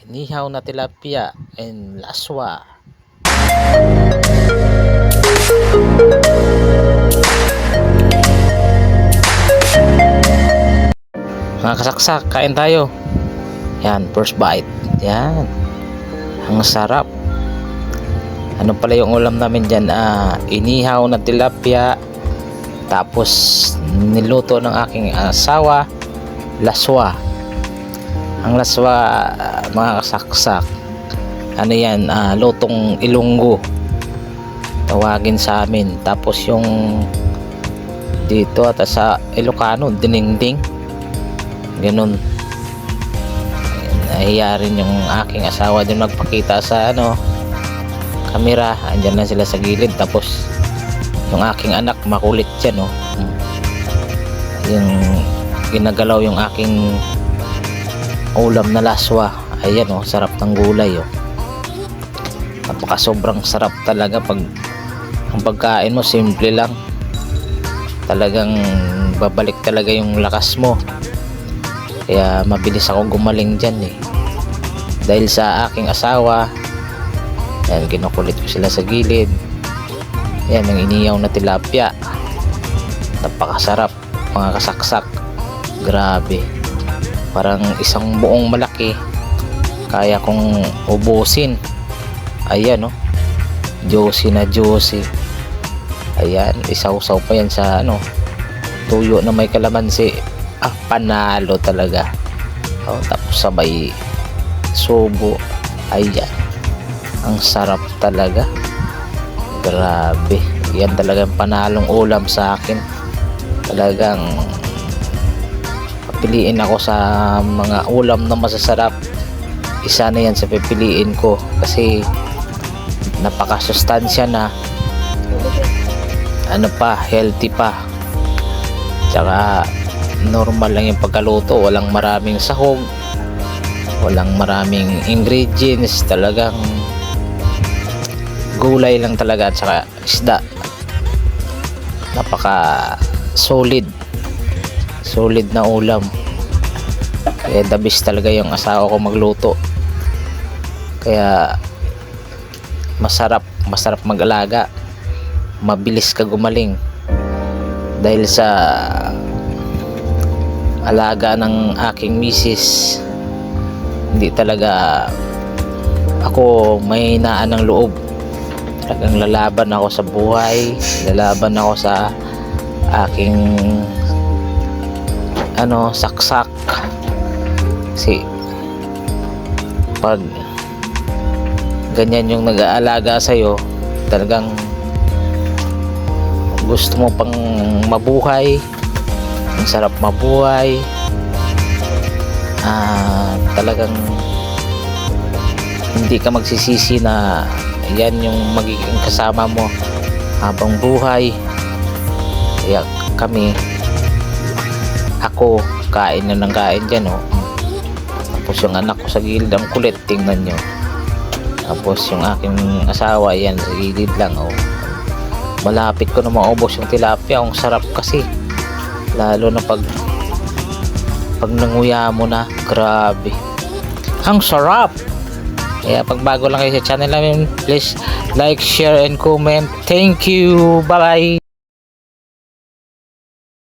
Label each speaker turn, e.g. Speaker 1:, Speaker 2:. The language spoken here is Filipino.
Speaker 1: inihaw na tilapia and laswa. Mga kasaksak, kain tayo. Yan, first bite. Yan, ang sarap. Ano pala yung ulam namin dyan? Inihaw na tilapia, tapos niluto ng aking asawa, laswa. Ang laswa, mga kasaksak, ano yan, lutong Ilonggo tawagin sa amin. Tapos yung dito at sa Ilocano, dinengdeng, ganun. Nahiya rin yung aking asawa din magpakita sa kamera. Andyan lang sila sa gilid. Tapos yung aking anak makulit dyan, yung ginagalaw yung aking ulam na laswa. Ayan, sarap ng gulay, napaka sobrang sarap talaga. Pag ang pagkain mo simple lang, talagang babalik talaga yung lakas mo. Kaya mabilis ako gumaling dyan, dahil sa aking asawa. Yan, kinukulit ko sila sa gilid. Yan, yung iniyaw na tilapia, napakasarap, mga kasaksak. Grabe, parang isang buong malaki kaya kong ubusin. Ayan, juicy na juicy. Ayan, isawsaw pa yan sa tuyo na may kalamansi. Panalo talaga. Tapos sabay subo. Ayan, ang sarap talaga. Grabe, yan talagang panalong ulam sa akin. Talagang piliin ako sa mga ulam na masasarap, isa na yan sa pipiliin ko, kasi napakasustansya na, healthy pa, tsaka normal lang yung pagkaluto. Walang maraming sahog, walang maraming ingredients, talagang gulay lang talaga at saka isda. Napaka solid na ulam. Kaya the best talaga yung asawa ko magluto. Kaya masarap mag-alaga, mabilis ka gumaling dahil sa alaga ng aking misis. Hindi talaga ako may hinaan ng loob. Talagang lalaban ako sa buhay, lalaban ako sa aking saksak. Kasi pag ganyan yung nag-aalaga sa'yo, talagang gusto mo pang mabuhay. Ang sarap mabuhay. Talagang hindi ka magsisisi na yan yung magiging kasama mo habang buhay. Kaya ako kain na ng kain dyan, tapos yung anak ko sa gilid, ang kulit, tingnan nyo. Tapos yung aking asawa, yan sa gilid lang, malapit ko na maubos yung tilapia. Ang sarap kasi, lalo na pag nanguya mo na, grabe, ang sarap. Kaya pag bago lang kayo sa channel namin, please like, share and comment. Thank you, bye bye.